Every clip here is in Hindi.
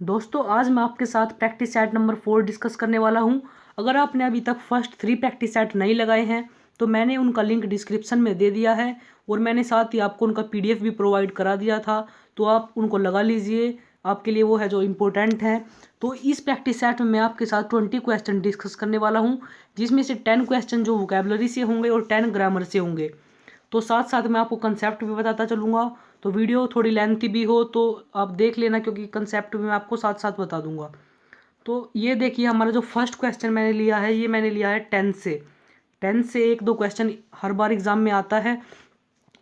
दोस्तों आज मैं आपके साथ प्रैक्टिस सेट नंबर 4 डिस्कस करने वाला हूं। अगर आपने अभी तक फर्स्ट 3 प्रैक्टिस सेट नहीं लगाए हैं तो मैंने उनका लिंक डिस्क्रिप्शन में दे दिया है और मैंने साथ ही आपको उनका पीडीएफ भी प्रोवाइड करा दिया था, तो आप उनको लगा लीजिए, आपके लिए वो है जो इम्पोर्टेंट है। तो इस प्रैक्टिस सेट में मैं आपके साथ 20 क्वेश्चन डिस्कस करने वाला हूँ, जिसमें से 10 क्वेश्चन जो वोकेबलरी से होंगे और 10 ग्रामर से होंगे। तो साथ साथ मैं आपको कंसेप्ट भी बताता चलूँगा, तो वीडियो थोड़ी लेंथी भी हो तो आप देख लेना, क्योंकि कंसेप्ट भी मैं आपको साथ साथ बता दूंगा। तो ये देखिए, हमारा जो फर्स्ट क्वेश्चन मैंने लिया है, ये मैंने लिया है 10 से एक दो क्वेश्चन हर बार एग्जाम में आता है।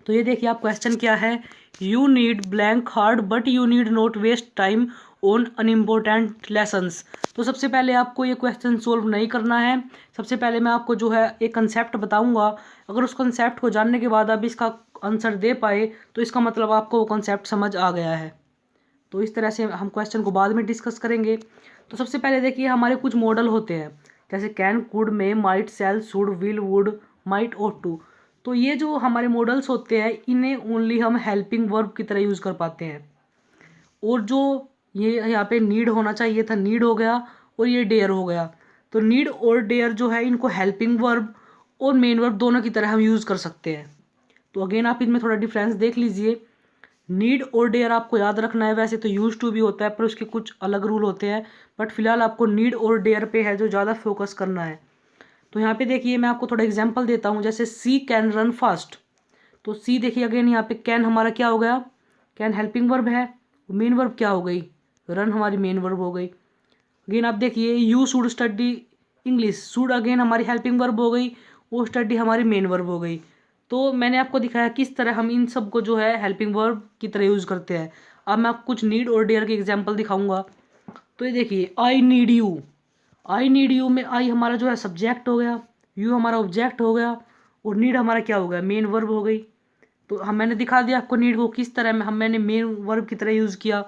तो ये देखिए आप, क्वेश्चन क्या है, you need blank hard but you need not waste time on unimportant lessons. तो सबसे पहले आपको ये क्वेश्चन सोल्व नहीं करना है। सबसे पहले मैं आपको जो है एक कंसेप्ट बताऊंगा। अगर उस कंसेप्ट को जानने के बाद आप इसका आंसर दे पाए तो इसका मतलब आपको वो कंसेप्ट समझ आ गया है। तो इस तरह से हम क्वेश्चन को बाद में डिस्कस करेंगे। तो सबसे पहले देखिए, हमारे कुछ मॉडल होते हैं, जैसे can, could, may, might, shall, should, will, would, might, ought to. तो ये जो हमारे मॉडल्स होते हैं, इन्हें ओनली हम हेल्पिंग वर्ब की तरह यूज़ कर पाते हैं। और जो ये यहाँ पे नीड होना चाहिए था, नीड हो गया, और ये डेयर हो गया। तो नीड और डेयर जो है, इनको हेल्पिंग वर्ब और मेन वर्ब दोनों की तरह हम यूज़ कर सकते हैं। तो अगेन आप इनमें थोड़ा डिफरेंस देख लीजिए। नीड और डेयर आपको याद रखना है, वैसे तो यूज टू भी होता है पर उसके कुछ अलग रूल होते हैं, बट फिलहाल आपको नीड और डेयर पे है जो ज़्यादा फोकस करना है। तो यहाँ पे देखिए, मैं आपको थोड़ा एग्जांपल देता हूँ, जैसे सी कैन रन फास्ट। तो सी देखिए अगेन, यहाँ पे कैन हमारा क्या हो गया, कैन हेल्पिंग वर्ब है, मेन वर्ब क्या हो गई, रन हमारी मेन वर्ब हो गई। अगेन आप देखिए, you should study English, should again हमारी हेल्पिंग वर्ब हो गई, वो स्टडी हमारी मेन वर्ब हो गई। तो मैंने आपको दिखाया किस तरह हम इन सब को जो है हेल्पिंग वर्ब की तरह यूज़ करते हैं। अब मैं आपको कुछ नीड और डेयर के एग्जांपल दिखाऊंगा। तो ये देखिए, I need you, I need you में आई हमारा जो है सब्जेक्ट हो गया, यू हमारा ऑब्जेक्ट हो गया, और नीड हमारा क्या हो गया, मेन वर्ब हो गई। तो हम मैंने दिखा दिया आपको नीड को किस तरह में मैंने मेन वर्ब की तरह यूज़ किया।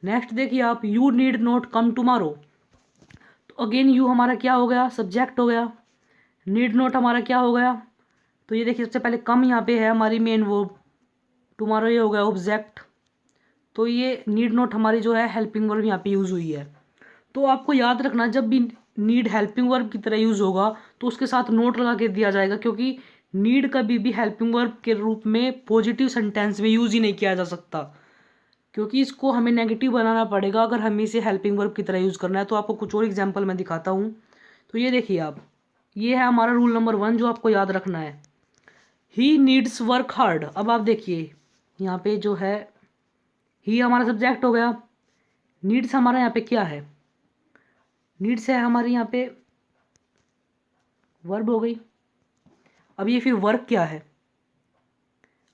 नेक्स्ट देखिए आप, you need not come tomorrow. तो अगेन यू हमारा क्या हो गया, सब्जेक्ट हो गया, नीड नॉट हमारा क्या हो गया। तो ये देखिए, सबसे पहले कम यहाँ पे है हमारी मेन वर्ब, टुमारो ये हो गया ऑब्जेक्ट। तो ये नीड नॉट हमारी जो है हेल्पिंग वर्ब यहाँ पे यूज़ हुई है। तो आपको याद रखना, जब भी नीड हेल्पिंग वर्ब की तरह यूज़ होगा तो उसके साथ नोट लगा के दिया जाएगा, क्योंकि नीड कभी भी हेल्पिंग वर्ब के रूप में पॉजिटिव सेंटेंस में यूज़ ही नहीं किया जा सकता, क्योंकि इसको हमें नेगेटिव बनाना पड़ेगा अगर हमें इसे हेल्पिंग वर्ब की तरह यूज़ करना है। तो आपको कुछ और एग्जाम्पल मैं दिखाता हूँ। तो ये देखिए आप, ये है हमारा रूल नंबर 1 जो आपको याद रखना है, ही नीड्स वर्क हार्ड। अब आप देखिए यहाँ पे जो है, ही हमारा सब्जेक्ट हो गया, नीड्स हमारा यहाँ पे क्या है, नीड्स है हमारे यहाँ पे वर्ब हो गई। अब ये फिर वर्क क्या है,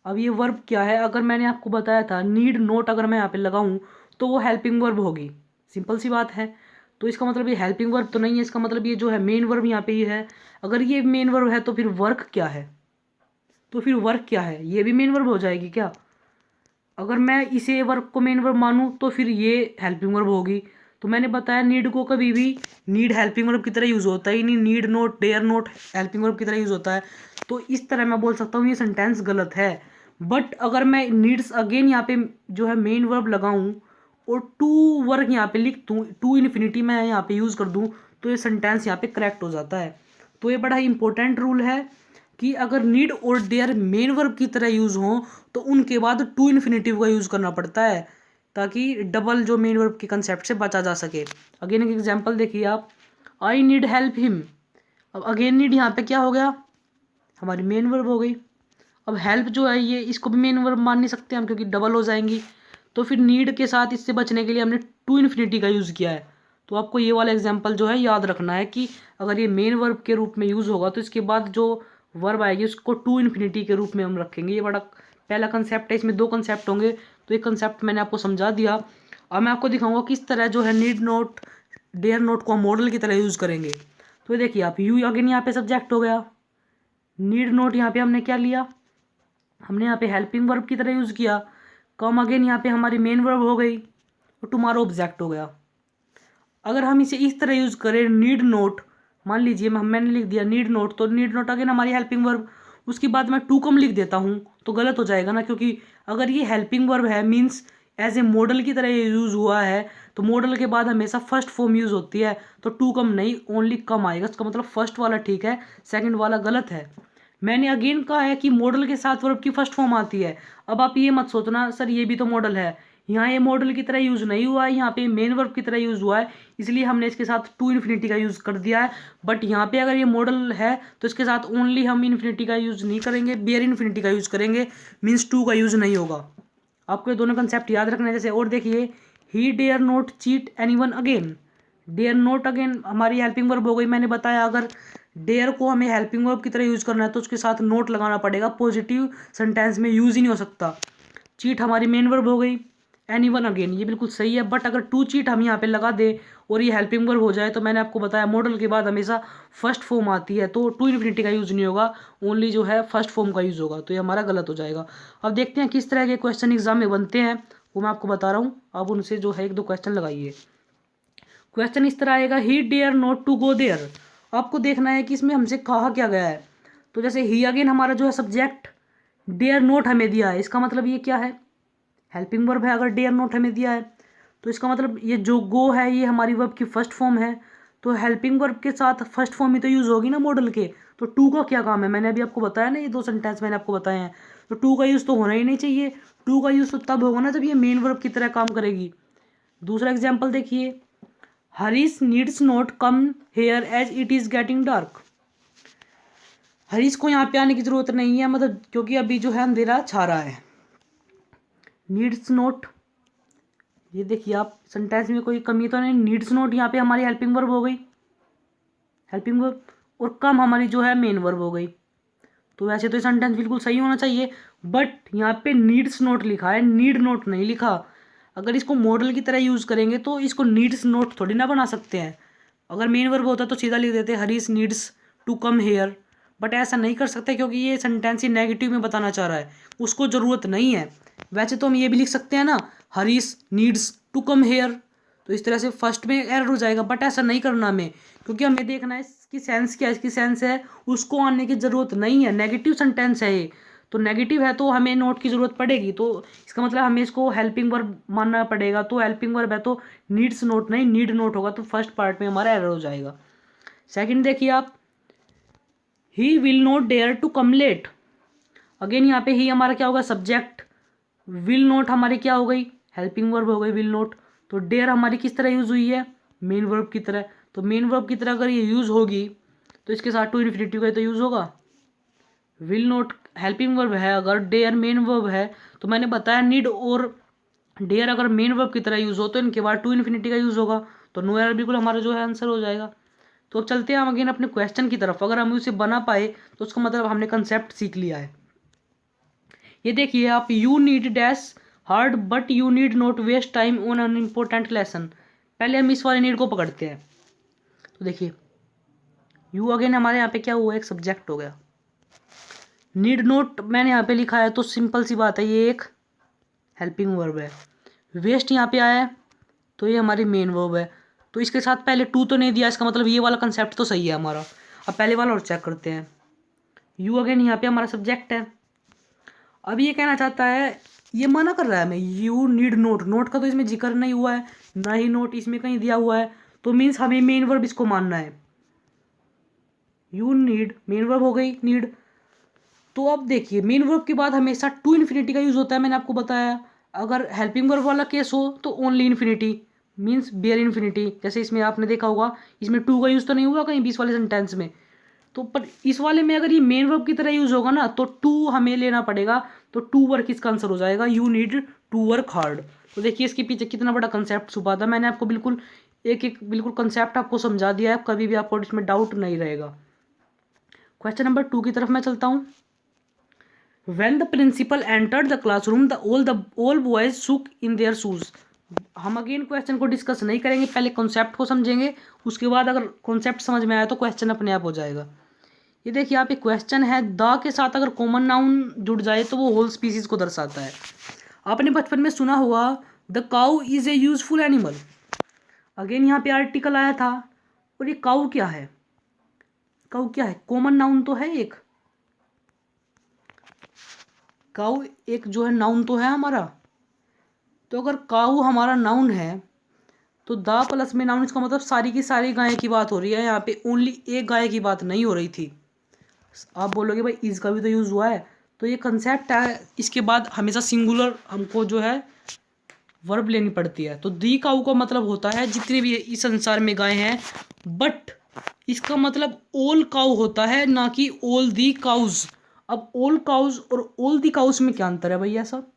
अब ये वर्ब क्या है, अगर मैंने आपको बताया था नीड नोट अगर मैं यहाँ पे लगाऊं तो वो हेल्पिंग वर्ब होगी, सिंपल सी बात है। तो इसका मतलब ये हेल्पिंग वर्ब तो नहीं है, इसका मतलब ये जो है मेन वर्ब यहाँ पे ये है। अगर ये मेन वर्ब है तो फिर वर्क क्या है, तो फिर वर्क क्या है, ये भी मेन वर्ब हो जाएगी क्या। अगर मैं इसे वर्क को मेन वर्ब मानूं तो फिर ये हेल्पिंग वर्ब होगी। तो मैंने बताया नीड को कभी भी नीड हेल्पिंग वर्ब की तरह यूज़ होता ही नहीं, need not dare not helping verb की तरह यूज़ होता है। तो इस तरह मैं बोल सकता हूँ ये सेंटेंस गलत है। बट अगर मैं नीड्स अगेन यहाँ पे जो है मेन वर्ब लगाऊं और टू वर्क यहाँ पे लिख दूँ, टू इन्फिनिटी मैं यहाँ पे यूज़ कर दूँ, तो ये सेंटेंस यहाँ पे करेक्ट हो जाता है। तो ये बड़ा ही इंपॉर्टेंट रूल है कि अगर नीड और डेयर मेन वर्ब की तरह यूज़ हों तो उनके बाद टू इन्फिनिटिव का यूज़ करना पड़ता है, ताकि डबल जो मेन वर्ब के कंसेप्ट से बचा जा सके। अगेन एक एग्जांपल देखिए आप, आई नीड हेल्प हिम। अब अगेन नीड यहाँ पे क्या हो गया, हमारी मेन वर्ब हो गई। अब हेल्प जो है ये, इसको भी मेन वर्ब मान नहीं सकते हम, क्योंकि डबल हो जाएंगी। तो फिर नीड के साथ इससे बचने के लिए हमने टू इन्फिनिटी का यूज़ किया है। तो आपको ये वाला एग्जाम्पल जो है याद रखना है कि अगर ये मेन वर्ब के रूप में यूज़ होगा तो इसके बाद जो वर्ब आएगी उसको टू इन्फिनिटी के रूप में हम रखेंगे। ये बड़ा पहला कंसेप्ट है, इसमें दो कंसेप्ट होंगे, तो एक कंसेप्ट मैंने आपको समझा दिया। अब मैं आपको दिखाऊंगा किस तरह जो है नीड नोट डेयर नोट को हम मॉडल की तरह यूज़ करेंगे। तो देखिए आप, यू अगेन यहाँ पे सब्जेक्ट हो गया, नीड नोट यहाँ पे हमने क्या लिया, हमने यहाँ पे हेल्पिंग वर्ब की तरह यूज़ किया। कम अगेन यहाँ पे हमारी मेन वर्ब हो गई और टुमारो ऑब्जेक्ट हो गया। अगर हम इसे इस तरह यूज़ करें, नीड नोट, मान लीजिए मैंने लिख दिया नीड नोट, तो नीड नोट अगेन हमारी हेल्पिंग वर्ब, उसके बाद मैं टू कम लिख देता हूँ तो गलत हो जाएगा ना, क्योंकि अगर ये हेल्पिंग वर्ब है मीन्स एज ए मॉडल की तरह ये यूज़ हुआ है, तो मॉडल के बाद हमेशा फर्स्ट फॉर्म यूज़ होती है, तो टू कम नहीं, ओनली कम आएगा। इसका मतलब फर्स्ट वाला ठीक है, सेकंड वाला गलत है। मैंने अगेन कहा है कि मॉडल के साथ वर्ब की फर्स्ट फॉर्म आती है। अब आप ये मत सोचना सर ये भी तो मॉडल है, यहाँ ये मॉडल की तरह यूज़ नहीं हुआ है, यहाँ पे मेन वर्ब की तरह यूज़ हुआ है, इसलिए हमने इसके साथ टू इन्फिनिटी का यूज़ कर दिया है। बट यहाँ पे अगर ये मॉडल है तो इसके साथ ओनली हम इन्फिनिटी का यूज़ नहीं करेंगे, बेयर इन्फिनिटी का यूज़ करेंगे, मीन्स टू का यूज़ नहीं होगा। आपको ये दोनों कंसेप्ट याद रखना है। जैसे और देखिए, he dare not cheat anyone again. Dare not again हमारी हेल्पिंग वर्ब हो गई। मैंने बताया अगर डेयर को हमें हेल्पिंग वर्ब की तरह यूज़ करना है तो उसके साथ नोट लगाना पड़ेगा, पॉजिटिव सेंटेंस में यूज़ ही नहीं हो सकता। चीट हमारी मेन वर्ब हो गई, एनीवन अगेन ये बिल्कुल सही है। बट अगर टू चीट हम यहाँ पे लगा दे और ये हेल्पिंग वर्ब हो जाए तो मैंने आपको बताया मॉडल के बाद हमेशा फर्स्ट फॉर्म आती है, तो टू इन्फिनिटी का यूज़ नहीं होगा, ओनली जो है फर्स्ट फॉर्म का यूज़ होगा, तो ये हमारा गलत हो जाएगा। अब देखते हैं किस तरह के क्वेश्चन एग्जाम में बनते हैं, वो मैं आपको बता रहा हूँ। आप उनसे जो है एक दो क्वेश्चन लगाइए। क्वेश्चन इस तरह आएगा, he dare not to go there. आपको देखना है कि इसमें हमसे कहा क्या गया है। तो जैसे ही अगेन हमारा जो है सब्जेक्ट, डेयर नॉट हमें दिया है, इसका मतलब ये क्या है, हेल्पिंग वर्ब है। अगर डेयर नॉट हमें दिया है तो इसका मतलब ये जो गो है ये हमारी वर्ब की फर्स्ट फॉर्म है, तो हेल्पिंग वर्ब के साथ फर्स्ट फॉर्म ही तो यूज़ होगी ना मॉडल के। तो टू का क्या काम है, मैंने अभी आपको बताया ना, ये दो सेंटेंस मैंने आपको बताए हैं, तो टू का यूज़ तो होना ही नहीं चाहिए। टू का यूज़ तो तब होगा ना जब ये मेन वर्ब की तरह काम करेगी। दूसरा एग्जाम्पल देखिए, Harish needs not come here as it is getting dark. Harish को यहाँ पे आने की ज़रूरत नहीं है, मतलब क्योंकि अभी जो है अंधेरा छा रहा है। नीड्स नॉट, ये देखिए आप सेंटेंस में कोई कमी तो नहीं, नीड्स नॉट यहाँ पे हमारी हेल्पिंग वर्ब हो गई, हेल्पिंग वर्ब, और कम हमारी जो है मेन वर्ब हो गई। तो वैसे तो ये सेंटेंस बिल्कुल सही होना चाहिए, बट यहाँ पे नीड्स नॉट लिखा है, नीड नॉट नहीं लिखा। अगर इसको मॉडल की तरह यूज़ करेंगे तो इसको नीड्स नॉट थोड़ी ना बना सकते हैं। अगर मेन वर्ब होता तो सीधा लिख देते Harish needs to come here, but ऐसा नहीं कर सकते क्योंकि ये सेंटेंस ही नेगेटिव में बताना चाह रहा है, उसको ज़रूरत नहीं है। वैसे तो हम ये भी लिख सकते हैं ना, Harish needs to come here, तो इस तरह से फर्स्ट में एरर हो जाएगा, बट ऐसा नहीं करना हमें, क्योंकि हमें देखना है इसकी सेंस क्या है। इसकी सेंस है उसको आने की ज़रूरत नहीं है, नेगेटिव सेंटेंस है ये, तो नेगेटिव है तो हमें नोट की ज़रूरत पड़ेगी, तो इसका मतलब हमें इसको हेल्पिंग वर्ब मानना पड़ेगा। तो हेल्पिंग वर्ब है तो नीड्स नोट नहीं, नीड नोट होगा, तो फर्स्ट पार्ट में हमारा एरर हो जाएगा। सेकंड देखिए आप, he will not dare to come late. Again यहाँ पे ही हमारा क्या होगा, सब्जेक्ट, विल नॉट हमारी क्या हो गई, हेल्पिंग वर्ब हो गई विल नॉट। तो डेयर हमारी किस तरह यूज़ हुई है, मेन वर्ब की तरह। तो मेन वर्ब की तरह अगर ये यूज़ होगी तो इसके साथ टू इन्फिनिटिव का तो यूज़ होगा। विल नॉट हेल्पिंग वर्ब है, अगर डेयर मेन वर्ब है, तो मैंने बताया नीड और डेयर अगर मेन वर्ब की तरह यूज़ हो तो इनके बाद टू इन्फिनिटी का यूज़ होगा, तो नो एरर बिल्कुल हमारा जो है आंसर हो जाएगा। तो अब चलते हैं हम अगेन अपने क्वेश्चन की तरफ। अगर हम उसे बना पाए तो उसका मतलब हमने कंसेप्ट सीख लिया है। ये देखिए आप, you need dash hard but you need not waste time on an important lesson. पहले हम इस वाले नीड को पकड़ते हैं। तो देखिए यू अगेन हमारे यहाँ पे क्या हुआ, एक सब्जेक्ट हो गया। नीड नोट मैंने यहाँ पे लिखा है तो सिंपल सी बात है ये एक हेल्पिंग वर्ब है। वेस्ट यहाँ पे आया है तो ये हमारी मेन वर्ब है, तो इसके साथ पहले टू तो नहीं दिया, इसका मतलब ये वाला कंसेप्ट तो सही है हमारा। अब पहले वाला और चेक करते हैं। यू अगेन यहाँ पे हमारा सब्जेक्ट है। अब ये कहना चाहता है, ये मना कर रहा है हमें, यू नीड नोट, नोट का तो इसमें जिक्र नहीं हुआ है, ना ही नोट इसमें कहीं दिया हुआ है, तो मीन्स हमें मेन वर्ब इसको मानना है। यू नीड मेन वर्ब हो गई नीड। तो अब देखिए मेन वर्ब के बाद हमेशा टू इन्फिनिटी का यूज़ होता है, मैंने आपको बताया। अगर हेल्पिंग वर्ब वाला केस हो तो only infinity, means bare infinity. जैसे इसमें आपने देखा होगा इसमें टू का यूज़ तो नहीं हुआ कहीं 20 वाले सेंटेंस में, तो पर इस वाले में अगर ये मेन वर्ब की तरह यूज़ होगा ना तो टू हमें लेना पड़ेगा, तो टू वर्क इसका आंसर हो जाएगा, you need to work hard. तो देखिए इसके पीछे कितना बड़ा कंसेप्ट छुपा था, मैंने आपको बिल्कुल एक एक बिल्कुल कंसेप्ट आपको समझा दिया है, कभी भी आपको इसमें डाउट नहीं रहेगा। क्वेश्चन नंबर 2 की तरफ मैं चलता हूँ। When the principal entered the classroom, all boys shook in their shoes. हम अगेन क्वेश्चन को डिस्कस नहीं करेंगे, पहले कॉन्सेप्ट को समझेंगे, उसके बाद अगर कॉन्सेप्ट समझ में आया तो क्वेश्चन अपने आप हो जाएगा। ये देखिए आप, एक क्वेश्चन है, द के साथ अगर कॉमन नाउन जुड़ जाए तो वो होल स्पीसीज को दर्शाता है। आपने बचपन में सुना होगा the cow is a useful animal. Again यहाँ पे आर्टिकल आया था, और ये काउ क्या है, काउ क्या है, कॉमन नाउन तो है एक, काउ एक जो है नाउन तो है हमारा, तो अगर काऊ हमारा नाउन है तो द प्लस में नाउन, इसका मतलब सारी की सारी गायें की बात हो रही है, यहाँ पे ओनली एक गाय की बात नहीं हो रही थी। आप बोलोगे भाई इज का भी तो यूज़ हुआ है, तो ये कंसेप्ट है। इसके बाद हमेशा सिंगुलर हमको जो है वर्ब लेनी पड़ती है। तो दी काऊ का मतलब होता है जितने भी इस संसार में गायें हैं, बट इसका मतलब ऑल काऊ होता है, ना कि ऑल दी काउज। अब ऑल काउज और ऑल दी काउज में क्या अंतर है भैया साहब?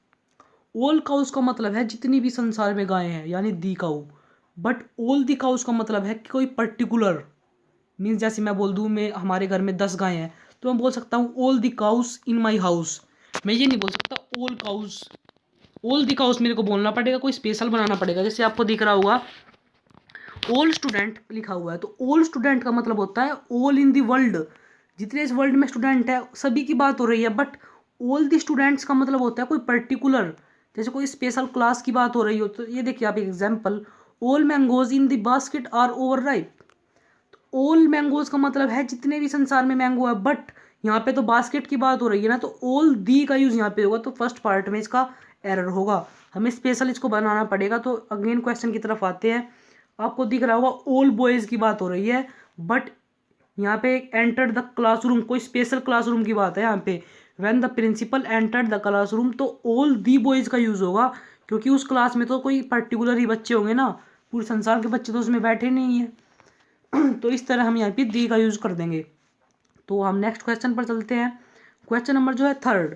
ऑल काउज का मतलब है जितनी भी संसार में गायें हैं, यानी दी काऊ। बट ऑल दी काउज का मतलब है कि कोई पर्टिकुलर, मीन्स जैसे मैं बोल दूँ मैं हमारे घर में 10 गायें हैं, तो मैं बोल सकता हूँ all the cows in my house. मैं ये नहीं बोल सकता all cows. All the cows मेरे को बोलना पड़ेगा, कोई स्पेशल बनाना पड़ेगा। जैसे आपको दिख रहा होगा ऑल स्टूडेंट लिखा हुआ है, तो ऑल स्टूडेंट का मतलब होता है ऑल इन दी वर्ल्ड, जितने इस वर्ल्ड में स्टूडेंट है सभी की बात हो रही है। बट ऑल दी स्टूडेंट्स का मतलब होता है कोई पर्टिकुलर, जैसे कोई स्पेशल क्लास की बात हो रही हो। तो ये देखिए आप example, all mangoes in the basket are over ripe. All mangoes का मतलब है जितने भी संसार में मैंगो है, बट यहाँ पे तो बास्केट की बात हो रही है ना, तो ऑल दी का यूज यहाँ पे होगा, तो फर्स्ट पार्ट में इसका एरर होगा, हमें स्पेशल इसको बनाना पड़ेगा। तो अगेन क्वेश्चन की तरफ आते हैं। आपको दिख रहा होगा ऑल बॉयज की बात हो रही है, बट यहाँ पे एंटर द क्लासरूम, कोई स्पेशल क्लासरूम की बात है यहाँ पे। When the principal entered the classroom, तो ऑल दी बॉयज का यूज होगा, क्योंकि उस क्लास में तो कोई पर्टिकुलर ही बच्चे होंगे ना, पूरे संसार के बच्चे तो उसमें बैठे नहीं है। तो इस तरह हम यहाँ पे दी का यूज कर देंगे। तो हम नेक्स्ट क्वेश्चन पर चलते हैं। क्वेश्चन नंबर जो है थर्ड,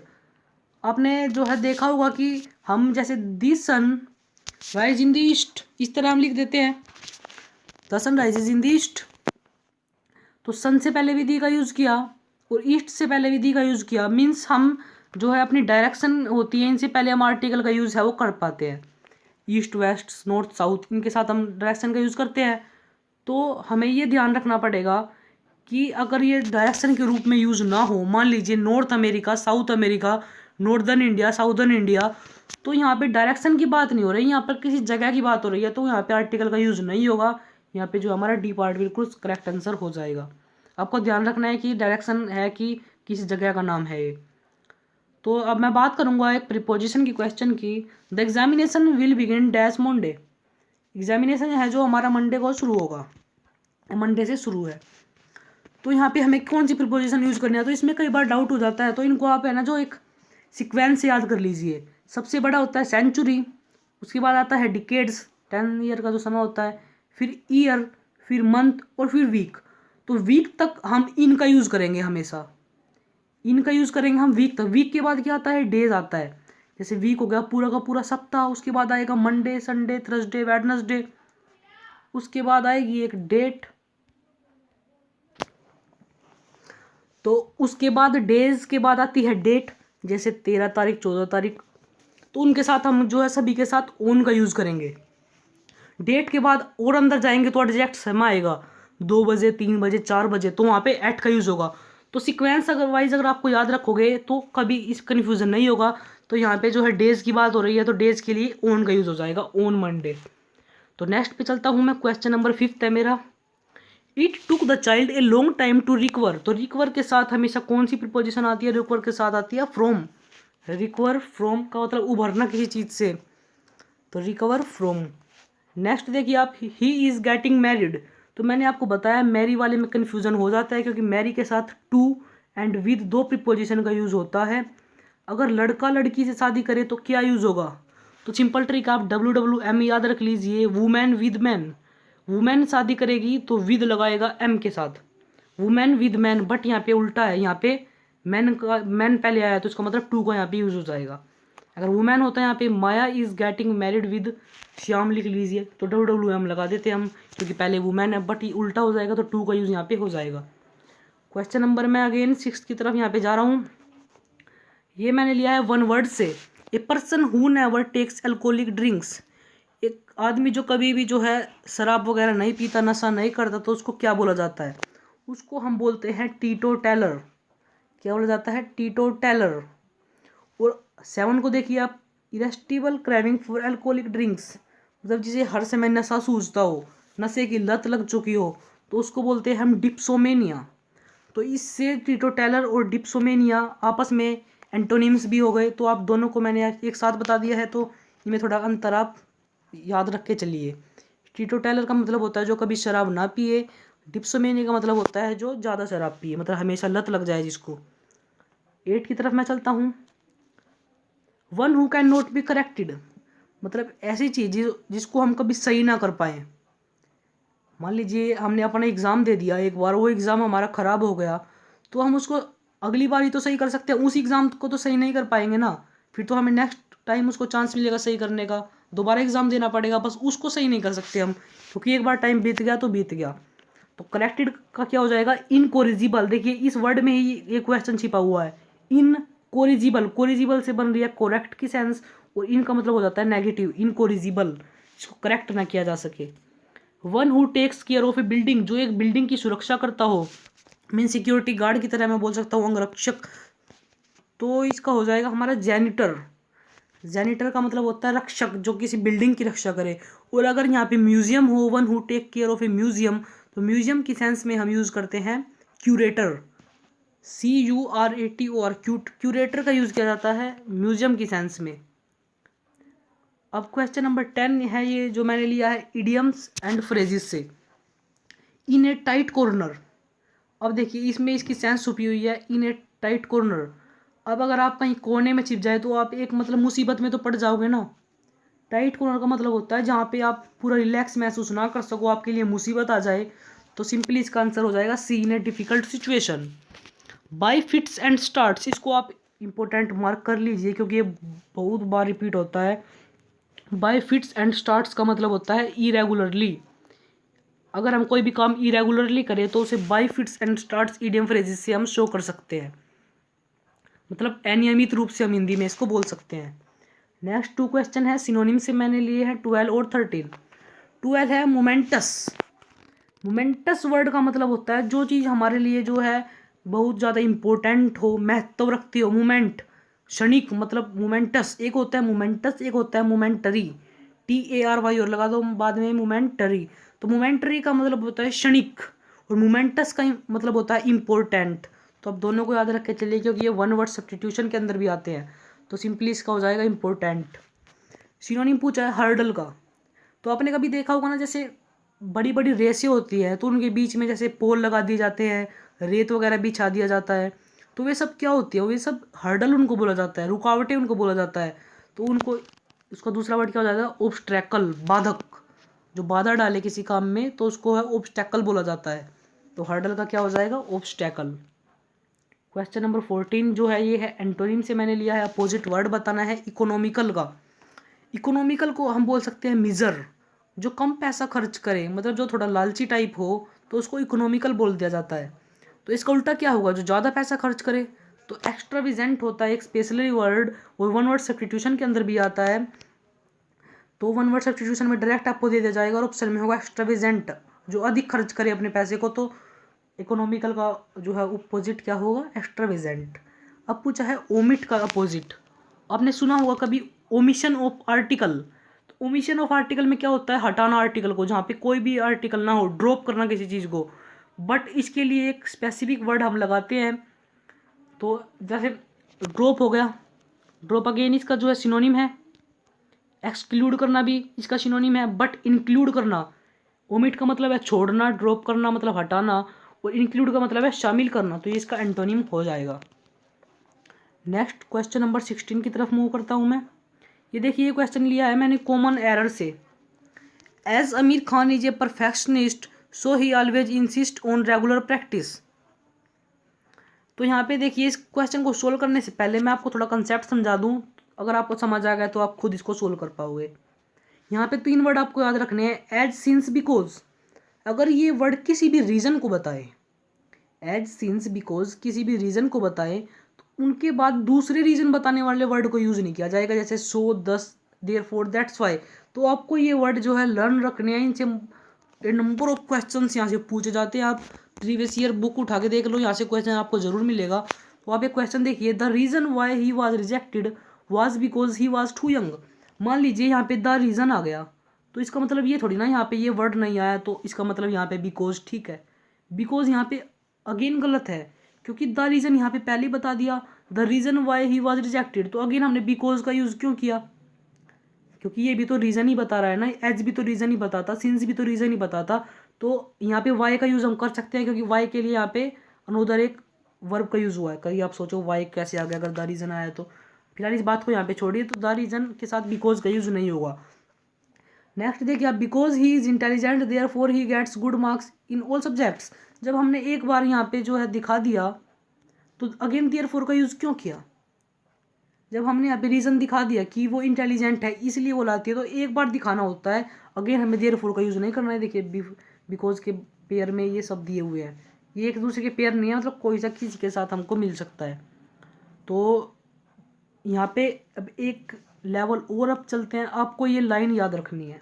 आपने जो है देखा होगा कि हम जैसे the sun rise in the east, इस तरह हम लिख देते हैं, the sun rises in the east. तो सन से पहले भी दी का यूज़ किया और ईस्ट से पहले भी दी का यूज़ किया, मीन्स हम जो है अपनी डायरेक्शन होती है इनसे पहले हम आर्टिकल का यूज़ है वो कर पाते हैं। ईस्ट वेस्ट नॉर्थ साउथ इनके साथ हम डायरेक्शन का यूज़ करते हैं। तो हमें ये ध्यान रखना पड़ेगा कि अगर ये डायरेक्शन के रूप में यूज़ ना हो, मान लीजिए north America south America, northern India southern India, तो यहाँ पे डायरेक्शन की बात नहीं हो रही, यहाँ पर किसी जगह की बात हो रही है, तो यहाँ पे आर्टिकल का यूज़ नहीं होगा। यहाँ पे जो हमारा डी पार्ट बिल्कुल करेक्ट आंसर हो जाएगा। आपको ध्यान रखना है कि डायरेक्शन है कि किसी जगह का नाम है ये। तो अब मैं बात करूँगा एक प्रीपोजिशन की क्वेश्चन की। The examination will begin dash Monday. Examination है जो हमारा मंडे को शुरू होगा, मंडे से शुरू है। तो यहाँ पे हमें कौन सी प्रीपोजिशन यूज़ करनी है, तो इसमें कई बार डाउट हो जाता है, तो इनको आप है ना जो एक सीक्वेंस से याद कर लीजिए। सबसे बड़ा होता है सेंचुरी, उसके बाद आता है डिकेड्स 10 ईयर का जो समय होता है, फिर ईयर, फिर मंथ और फिर वीक। तो वीक तक हम इन का यूज़ करेंगे, हमेशा इन का यूज़ करेंगे हम वीक तक। वीक के बाद क्या आता है, डेज आता है। जैसे वीक हो गया पूरा का पूरा सप्ताह, उसके बाद आएगा मंडे संडे थर्सडे वेडनेसडे, उसके बाद आएगी एक डेट, तो उसके बाद डेज के बाद आती है डेट, जैसे 13 तारीख 14 तारीख। तो उनके साथ हम जो है सभी के साथ ओन का यूज़ करेंगे। डेट के बाद और अंदर जाएंगे तो एग्जैक्ट समय आएगा 2 बजे 3 बजे 4 बजे, तो वहाँ पे एट का यूज़ होगा। तो सीक्वेंस अदरवाइज अगर आपको याद रखोगे तो कभी इस कन्फ्यूज़न नहीं होगा। तो यहाँ पे जो है डेज़ की बात हो रही है, तो डेज़ के लिए ओन का यूज़ हो जाएगा, ओन मंडे। तो नेक्स्ट पे चलता हूँ मैं, क्वेश्चन नंबर 5 है मेरा। It took the child a long time to recover. तो रिकवर के साथ हमेशा कौन सी प्रीपोजिशन आती है, रिकवर के साथ आती है फ्रॉम। रिकवर फ्रॉम का मतलब उभरना किसी चीज़ से, तो रिकवर फ्रॉम। नेक्स्ट देखिए आप, ही इज़ गेटिंग मैरिड। तो मैंने आपको बताया मैरी वाले में कन्फ्यूज़न हो जाता है, क्योंकि मैरी के साथ टू एंड विद दो प्रीपोजिशन का यूज़ होता है। अगर लड़का लड़की से शादी करे तो क्या यूज़ होगा, तो सिंपल ट्रिक आप WWM याद रख लीजिए, वुमेन विद मैन। वुमेन शादी करेगी तो विद लगाएगा एम के साथ, वुमेन विद मैन। बट यहाँ पे उल्टा है, यहाँ पे मैन का मैन पहले आया तो इसका मतलब टू का यहाँ पे यूज़ हो जाएगा। अगर वुमेन होता है यहाँ पे Maya is getting married with Shyam लिख लीजिए, तो WWM लगा देते हम, क्योंकि पहले वुमेन है, बट ये उल्टा हो जाएगा तो टू का यूज़ यहाँ पे हो जाएगा। क्वेश्चन नंबर मैं अगेन 6 की तरफ यहाँ पे जा रहा हूँ। ये मैंने लिया है वन वर्ड से, a person who never takes alcoholic drinks. एक आदमी जो कभी भी जो है शराब वगैरह नहीं पीता, नशा नहीं करता, तो उसको क्या बोला जाता है, उसको हम बोलते हैं टीटो टेलर। क्या बोला जाता है, टीटो टेलर। और 7 को देखिए आप, इरेस्टिबल क्रेविंग फॉर अल्कोहलिक ड्रिंक्स, मतलब जिसे हर समय नशा सूझता हो, नशे की लत लग चुकी हो, तो उसको बोलते हैं हम डिप्सोमेनिया। तो इससे टीटो टेलर और डिप्सोमेनिया आपस में एंटोनिम्स भी हो गए, तो आप दोनों को मैंने एक साथ बता दिया है। तो इनमें थोड़ा अंतर आप याद रख के चलिए। टीटोटैलर का मतलब होता है जो कभी शराब ना पिए। डिप्सोमेनिया का मतलब होता है जो ज़्यादा शराब पिए, मतलब हमेशा लत लग जाए जिसको। 8 की तरफ मैं चलता हूँ। One who can not be corrected, मतलब ऐसी चीज़ जिसको हम कभी सही ना कर पाए। मान लीजिए हमने अपना एग्ज़ाम दे दिया एक बार, वो एग्ज़ाम हमारा ख़राब हो गया, तो हम उसको अगली बार ही तो सही कर सकते हैं, उस एग्ज़ाम को तो सही नहीं कर पाएंगे ना। फिर तो हमें नेक्स्ट टाइम उसको चांस मिलेगा सही करने का, दोबारा एग्ज़ाम देना पड़ेगा, बस उसको सही नहीं कर सकते हम, क्योंकि एक बार टाइम बीत गया तो बीत गया। तो करेक्टेड का क्या हो जाएगा? इनकोरिजिबल। देखिए इस वर्ड में ही ये क्वेश्चन छिपा हुआ है। इनकोरिजिबल, कोरिजिबल से बन रही है कोरेक्ट की सेंस, और इनका मतलब हो जाता है नेगेटिव, इनकोरिजिबल, इसको करेक्ट ना किया जा सके। One who takes care of a building, जो एक बिल्डिंग की सुरक्षा करता हो, मीन सिक्योरिटी गार्ड की तरह मैं बोल सकता हूँ, अंगरक्षक। तो इसका हो जाएगा हमारा जेनिटर। जेनिटर का मतलब होता है रक्षक, जो किसी बिल्डिंग की रक्षा करे। और अगर यहाँ पे म्यूजियम हो, one who take care of a museum, तो म्यूजियम की सेंस में हम यूज़ करते हैं क्यूरेटर, CURATOR, क्यूरेटर का यूज़ किया जाता है म्यूजियम की सेंस में। अब क्वेश्चन नंबर 10 है, ये जो मैंने लिया है इडियम्स एंड फ्रेजेस से। इन ए टाइट कॉर्नर, अब देखिए इसमें इसकी सेंस छुपी हुई है, इन ए टाइट कॉर्नर। अब अगर आप कहीं कोने में छिप जाए तो आप एक मतलब मुसीबत में तो पड़ जाओगे ना। टाइट कॉर्नर का मतलब होता है जहाँ पे आप पूरा रिलैक्स महसूस ना कर सको, आपके लिए मुसीबत आ जाए। तो सिंपली इसका आंसर हो जाएगा C, in a difficult situation. By fits and starts, इसको आप इंपॉर्टेंट मार्क कर लीजिए क्योंकि ये बहुत बार रिपीट होता है। बाय फिट्स एंड स्टार्ट्स का मतलब होता है इरेगुलरली। अगर हम कोई भी काम इरेगुलरली करें तो उसे bye fits and starts idiom phrases से हम शो कर सकते हैं, मतलब अनियमित रूप से हम हिंदी में इसको बोल सकते हैं। नेक्स्ट 2 क्वेश्चन है सिनोनिम से, मैंने लिए हैं 12 और 13। 12 है मोमेंटस। मोमेंटस वर्ड का मतलब होता है जो चीज़ हमारे लिए जो है बहुत ज़्यादा इम्पोर्टेंट हो, महत्व रखती हो। मोमेंट क्षणिक, मतलब मोमेंटस एक होता है मोमेंटस, एक होता है मोमेंटरी, TARY और लगा दो बाद में मोमेंटरी। तो मोमेंटरी का मतलब होता है क्षणिक, और मोमेंटस का मतलब होता है इम्पोर्टेंट। तो अब दोनों को याद रख के चलिए क्योंकि ये वन वर्ड सब्स्टिट्यूशन के अंदर भी आते हैं। तो सिंपली इसका हो जाएगा इम्पोर्टेंट। सिनोनिम पूछा है हर्डल का। तो आपने कभी देखा होगा ना, जैसे बड़ी बड़ी रेसें होती है तो उनके बीच में जैसे पोल लगा दिए जाते हैं, रेत वगैरह बिछा दिया जाता है, तो वे सब क्या होती है? वे सब हर्डल उनको बोला जाता है, रुकावटें उनको बोला जाता है। तो उनको, उसका दूसरा वर्ड क्या हो जाएगा? ऑब्स्ट्रैकल, बाधक। जो बाधा डाले किसी काम में तो उसको है ऑब्स्टैकल बोला जाता है। तो हर्डल का क्या हो जाएगा? ऑब्स्टैकल। क्वेश्चन नंबर 14 जो है ये है एंटोनिम से, मैंने लिया है अपोजिट वर्ड बताना है इकोनॉमिकल का। इकोनॉमिकल को हम बोल सकते हैं मिजर, जो कम पैसा खर्च करे, मतलब जो थोड़ा लालची टाइप हो तो उसको इकोनॉमिकल बोल दिया जाता है। तो इसका उल्टा क्या होगा? जो ज़्यादा पैसा खर्च करे। तो एक्स्ट्राविजेंट होता है एक स्पेशली वर्ड, वो वन वर्ड सब्स्टिट्यूशन के अंदर भी आता है। तो वन वर्ड सब्स्टिट्यूशन में डायरेक्ट आपको दे दिया जाएगा और ऑप्शन में होगा एक्स्ट्राविजेंट, जो अधिक खर्च करे अपने पैसे को। तो इकोनॉमिकल का जो है अपोजिट क्या होगा? एक्स्ट्राविजेंट। अब पूछा है ओमिट का अपोजिट। आपने सुना होगा कभी ओमिशन ऑफ आर्टिकल। तो ओमिशन ऑफ आर्टिकल में क्या होता है? हटाना आर्टिकल को, जहाँ पे कोई भी आर्टिकल ना हो, ड्रॉप करना किसी चीज़ को। बट इसके लिए एक स्पेसिफिक वर्ड हम लगाते हैं। तो जैसे ड्रॉप हो गया, ड्रॉप अगेन इसका जो है सिनोनिम है। एक्सक्लूड करना भी इसका सिनोनिम है, बट इंक्लूड करना, ओमिट का मतलब है छोड़ना, ड्रॉप करना मतलब हटाना, और इंक्लूड का मतलब है शामिल करना। तो ये इसका एंटोनिम हो जाएगा। नेक्स्ट क्वेश्चन नंबर 16 की तरफ मूव करता हूँ मैं। ये देखिए ये क्वेश्चन लिया है मैंने कॉमन एरर से। As Aamir Khan is a perfectionist so he always insist on regular practice. तो यहाँ पे देखिए इस क्वेश्चन को सोल्व करने से पहले मैं आपको थोड़ा कंसेप्ट समझा दूँ। अगर आपको समझ आ गया तो आप खुद इसको सोल्व कर पाओगे। यहाँ पे 3 वर्ड आपको याद रखने हैं। As, since, because. अगर ये वर्ड किसी भी रीज़न को बताए, एज, सिंस, बिकॉज किसी भी रीज़न को बताए, तो उनके बाद दूसरे रीज़न बताने वाले वर्ड को यूज़ नहीं किया जाएगा, जैसे सो, दस, देयरफॉर, दैट्स वाई। तो आपको ये वर्ड जो है लर्न रखने हैं। इनसे नंबर ऑफ क्वेश्चन यहाँ से पूछे जाते हैं। आप प्रीवियस ईयर बुक उठा के देख लो, यहाँ से क्वेश्चन आपको जरूर मिलेगा। तो आप एक क्वेश्चन देखिए, the reason why he was rejected was because he was too young. मान लीजिए यहाँ पे द रीज़न आ गया, तो इसका मतलब ये थोड़ी ना यहाँ पे ये वर्ड नहीं आया, तो इसका मतलब यहाँ पे बिकॉज ठीक है। बिकॉज यहाँ पे अगेन गलत है, क्योंकि द रीज़न यहाँ पे पहले बता दिया, the reason why he was rejected, तो अगेन हमने बिकॉज का यूज़ क्यों किया? क्योंकि ये भी तो रीज़न ही बता रहा है ना, एज भी तो रीज़न ही बताता, सिंस भी तो रीज़न ही बताता। तो यहाँ पे वाई का यूज़ हम कर सकते हैं, क्योंकि वाई के लिए यहाँ पे अनोदर एक वर्ब का यूज़ हुआ है। कहीं आप सोचो वाई कैसे आ गया अगर द रीज़न आया तो। फिलहाल इस बात को यहाँ पे छोड़िए, तो द रीज़न के साथ बिकॉज का यूज़ नहीं होगा। नेक्स्ट देखिए आप, because he is intelligent therefore he gets good marks in all subjects. जब हमने एक बार यहाँ पे जो है दिखा दिया, तो अगेन देयर फॉर का यूज़ क्यों किया? जब हमने यहाँ पे रीज़न दिखा दिया कि वो इंटेलिजेंट है इसलिए वो लाती है, तो एक बार दिखाना होता है, अगेन हमें देयर फॉर का यूज़ नहीं करना है। देखिए बिकॉज के पेयर में ये सब दिए हुए हैं, ये एक दूसरे के पेयर नहीं है, मतलब कोई सा किसी के साथ हमको मिल सकता है। तो यहाँ पे अब एक लेवल और अब चलते हैं, आपको ये लाइन याद रखनी है।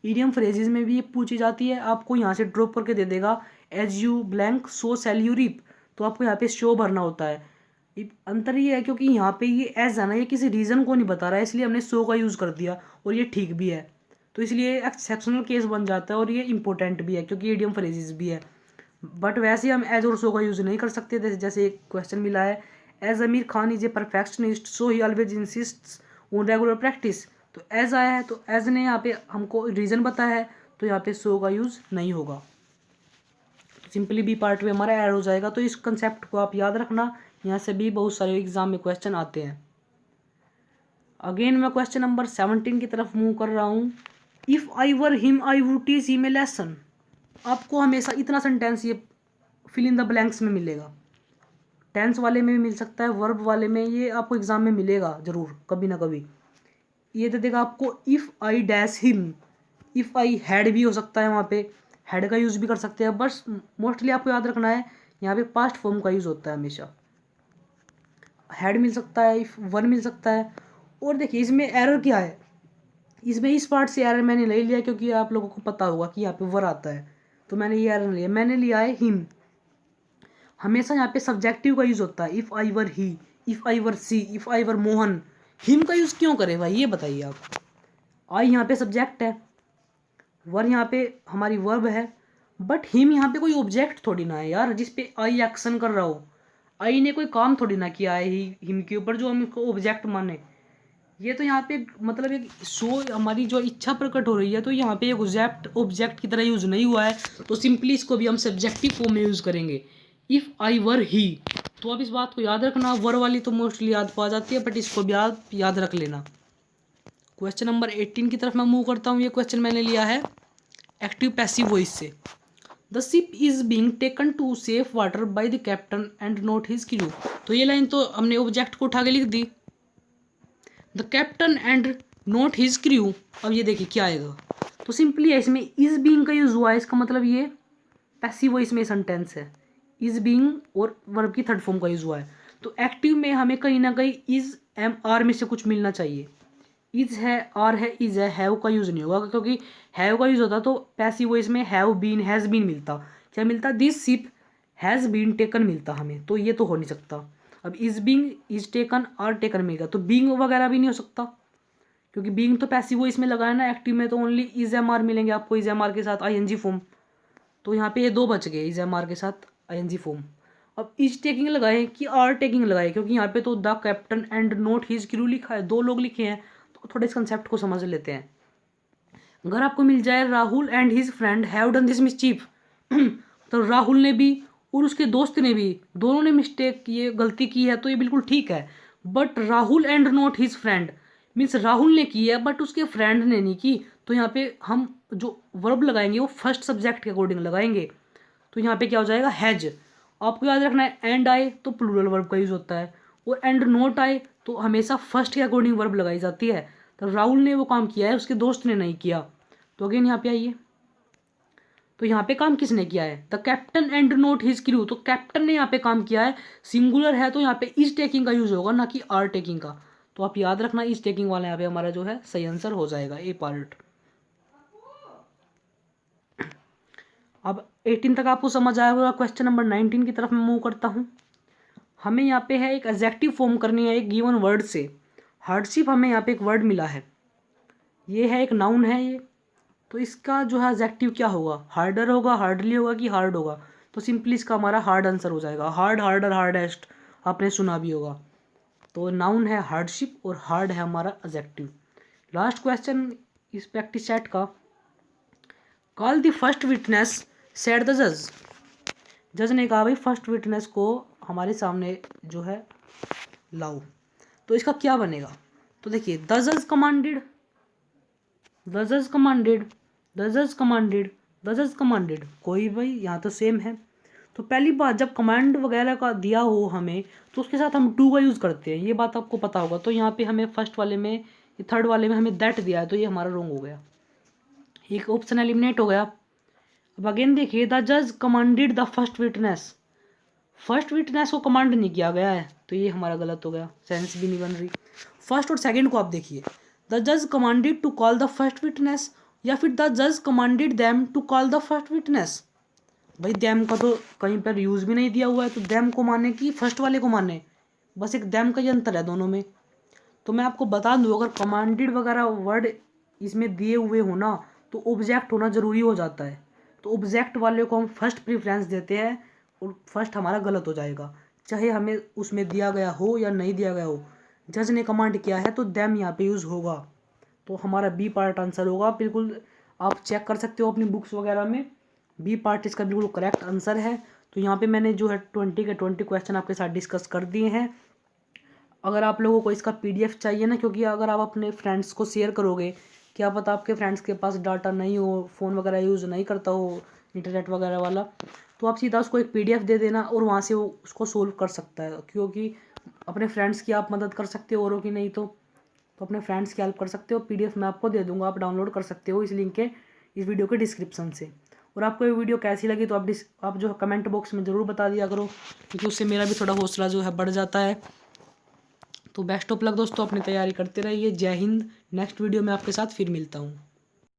ईडियम फ्रेजेस में भी ये पूछी जाती है, आपको यहाँ से ड्रॉप करके दे देगा as you blank so shall you reap, तो आपको यहाँ पे शो भरना होता है। अंतर ये है क्योंकि यहाँ पे ये एज है ना, ये किसी रीज़न को नहीं बता रहा है, इसलिए हमने शो का यूज़ कर दिया और ये ठीक भी है। तो इसलिए एक्सेप्शनल केस बन जाता है और ये इंपॉर्टेंट भी है क्योंकि ईडियम फ्रेजेस भी है। बट वैसे हम एज और शो का यूज़ नहीं कर सकते। जैसे एक क्वेश्चन मिला है, as Aamir Khan is a perfectionist so he always insists on regular practice. तो एज आया है, तो एज ने यहाँ पे हमको रीज़न बताया है, तो यहाँ पे सो का यूज़ नहीं होगा। सिंपली बी पार्ट में हमारा ऐड हो जाएगा। तो इस कंसेप्ट को आप याद रखना, यहाँ से भी बहुत सारे एग्जाम में क्वेश्चन आते हैं। अगेन मैं क्वेश्चन नंबर 17 की तरफ मूव कर रहा हूँ। If I were him I would teach him a lesson. आपको हमेशा इतना सेंटेंस ये फिल इन द ब्लैंक्स में मिलेगा। टेंस वाले में भी मिल सकता है, वर्ब वाले में, ये आपको एग्जाम में मिलेगा ज़रूर कभी ना कभी। ये दे देगा आपको if I dash him, if I had भी हो सकता है, वहाँ पे हैड का यूज़ भी कर सकते हैं। बस मोस्टली आपको याद रखना है यहाँ पे पास्ट फॉर्म का यूज़ होता है हमेशा। हैड मिल सकता है, इफ वन मिल सकता है। और देखिए इसमें एरर क्या है, इसमें इस पार्ट से एरर मैंने नहीं लिया क्योंकि आप लोगों को पता होगा कि यहाँ पे वर आता है, तो मैंने ये एरर नहीं लिया। मैंने लिया है हिम। हमेशा यहाँ पे सब्जेक्टिव का यूज़ होता है। If I were he, if I were she, if I were Mohan. Him का यूज़ क्यों करें भाई, ये बताइए आप। आई यहाँ पे सब्जेक्ट है, वर यहाँ पे हमारी वर्ब है, बट हिम यहाँ पे कोई ऑब्जेक्ट थोड़ी ना है यार जिस पे आई एक्शन कर रहा हो। आई ने कोई काम थोड़ी ना किया है ही हिम के ऊपर जो हम इसको ऑब्जेक्ट माने। ये तो यहाँ पे मतलब एक शो हमारी जो इच्छा प्रकट हो रही है, तो यहाँ पे एक ऑब्जेक्ट की तरह यूज़ नहीं हुआ है, तो सिंपली इसको भी हम सब्जेक्टिव फॉर्म में यूज़ करेंगे। इफ़ आई वर ही, तो आप इस बात को याद रखना। वर वाली तो मोस्टली याद पा जाती है, बट इसको भी याद रख लेना। क्वेश्चन नंबर 18 की तरफ मैं मूव करता हूँ। ये क्वेश्चन मैंने लिया है एक्टिव पैसिव वॉइस से। The ship is being taken to safe water by the captain and not his crew. तो ये लाइन तो हमने ऑब्जेक्ट को उठा के लिख दी, the captain and not his crew. अब ये देखिए क्या आएगा, तो सिंपली है इसमें इज बीइंग का यूज हुआ है, इसका मतलब ये पैसिव वॉइस में सेंटेंस है। इज बीइंग और वर्ब की थर्ड फॉर्म का यूज हुआ है, तो एक्टिव में हमें कहीं ना कहीं इज एम आर में से कुछ मिलना चाहिए। इज है, आर है, इज है, हैव का यूज़ नहीं होगा क्योंकि हैव का यूज़ होता तो पैसिव वॉइस में हैव बीन, हैज़ बीन मिलता। क्या मिलता, this ship has been taken मिलता हमें, तो ये तो हो नहीं सकता। अब is being, is taken, are taken मिलेगा, तो बीइंग वगैरह भी नहीं हो सकता क्योंकि बीइंग तो पैसिव वॉइस में लगा है ना। एक्टिव में तो ओनली इज एम आर मिलेंगे आपको, इज एम आर के साथ आई एन जी फॉर्म। तो यहाँ पे ये दो बच गए, इज एम आर के साथ आई एन जी फॉर्म। अब इज टेकिंग लगाए कि आर टेकिंग लगाए, क्योंकि यहाँ पे तो the captain and not his crew लिखा है, दो लोग लिखे हैं। तो थोड़े इस कंसेप्ट को समझ लेते हैं। अगर आपको मिल जाए Rahul and his friend have done this mischief, तो राहुल ने भी और उसके दोस्त ने भी, दोनों ने मिस्टेक ये गलती की है, तो ये बिल्कुल ठीक है। But Rahul and not his friend means Rahul ने की है बट उसके फ्रेंड ने नहीं की, तो यहाँ पे हम जो वर्ब लगाएंगे वो फर्स्ट सब्जेक्ट के अकॉर्डिंग लगाएंगे। तो यहाँ पे क्या हो जाएगा, हैज। आपको याद रखना है एंड आए तो प्लूरल वर्ब का यूज होता है, और एंड नॉट आए तो हमेशा फर्स्ट के अकॉर्डिंग वर्ब लगाई जाती है। तो राहुल ने वो काम किया है, उसके दोस्त ने नहीं किया। तो अगेन यहाँ पे आइए, तो यहाँ पे काम किसने किया है, the captain and not his crew, तो कैप्टन ने यहाँ पे काम किया है। सिंगुलर है तो यहाँ पे इज टेकिंग का यूज होगा, ना कि आर टेकिंग का। तो आप याद रखना इज टेकिंग वाला यहाँ पे हमारा जो है सही आंसर हो जाएगा, ए पार्ट। अब 18 तक आपको समझ आया होगा। क्वेश्चन नंबर 19 की तरफ मैं मूव करता हूँ। हमें यहाँ पे है एक एडजेक्टिव फॉर्म करनी है एक गिवन वर्ड से। हार्डशिप हमें यहाँ पे एक वर्ड मिला है, ये है एक नाउन है ये, तो इसका जो है एडजेक्टिव क्या होगा, हार्डर होगा, हार्डली होगा कि हार्ड होगा। तो सिंपली इसका हमारा हार्ड आंसर हो जाएगा, हार्ड, हार्डर, हार्डेस्ट, आपने सुना भी होगा। तो नाउन है हार्डशिप और हार्ड है हमारा एडजेक्टिव। लास्ट क्वेश्चन इस प्रैक्टिस सेट का, call the first witness said the जज। जज ने कहा भाई फर्स्ट विटनेस को हमारे सामने जो है लाओ, तो इसका क्या बनेगा। तो देखिए द जज कमांडेड, द जज कमांडेड, द जज कमांडेड, द जज कमांडेड, कोई भाई यहाँ तो सेम है। तो पहली बात जब कमांड वगैरह का दिया हो हमें तो उसके साथ हम टू का यूज़ करते हैं, ये बात आपको पता होगा। तो यहाँ पे हमें फर्स्ट वाले में, थर्ड वाले में हमें दैट दिया है, तो ये हमारा रॉन्ग हो गया, एक ऑप्शन एलिमिनेट हो गया। अब अगेन देखिए द जज commanded the first witness, first witness को कमांड नहीं किया गया है, तो ये हमारा गलत हो गया, सेंस भी नहीं बन रही। फर्स्ट और सेकंड को आप देखिए, द जज commanded to call the first witness या फिर द जज commanded them to call the first witness. भाई देम का तो कहीं पर यूज़ भी नहीं दिया हुआ है, तो देम को माने कि फर्स्ट वाले को माने, बस एक देम का ही अंतर है दोनों में। तो मैं आपको बता दूँ अगर कमांडेड वगैरह वर्ड इसमें दिए हुए हो ना तो ऑब्जेक्ट होना ज़रूरी हो जाता है, तो ऑब्जेक्ट वाले को हम फर्स्ट प्रेफरेंस देते हैं और फर्स्ट हमारा गलत हो जाएगा, चाहे हमें उसमें दिया गया हो या नहीं दिया गया हो। जज ने कमांड किया है तो देम यहाँ पे यूज़ होगा, तो हमारा बी पार्ट आंसर होगा। बिल्कुल आप चेक कर सकते हो अपनी बुक्स वगैरह में, बी पार्ट इसका बिल्कुल करेक्ट आंसर है। तो यहाँ पे मैंने जो है 20 के 20 क्वेश्चन आपके साथ डिस्कस कर दिए हैं। अगर आप लोगों को इसका PDF चाहिए ना, क्योंकि अगर आप अपने फ्रेंड्स को शेयर करोगे, क्या पता आपके फ्रेंड्स के पास डाटा नहीं हो, फ़ोन वगैरह यूज़ नहीं करता हो इंटरनेट वगैरह वाला, तो आप सीधा उसको एक PDF दे देना और वहाँ से वो उसको सोल्व कर सकता है। क्योंकि अपने फ्रेंड्स की आप मदद कर सकते हो, औरों की नहीं तो अपने फ्रेंड्स की हेल्प कर सकते हो। PDF मैं आपको दे दूँगा, आप डाउनलोड कर सकते हो इस लिंक के, इस वीडियो के डिस्क्रिप्शन से। और आपको ये वीडियो कैसी लगी तो आप जो कमेंट बॉक्स में ज़रूर बता दिया करो, क्योंकि उससे मेरा भी थोड़ा हौसला जो है बढ़ जाता है। तो बेस्ट ऑफ लक दोस्तों, अपनी तैयारी करते रहिए। जय हिंद। नेक्स्ट वीडियो में आपके साथ फिर मिलता हूँ।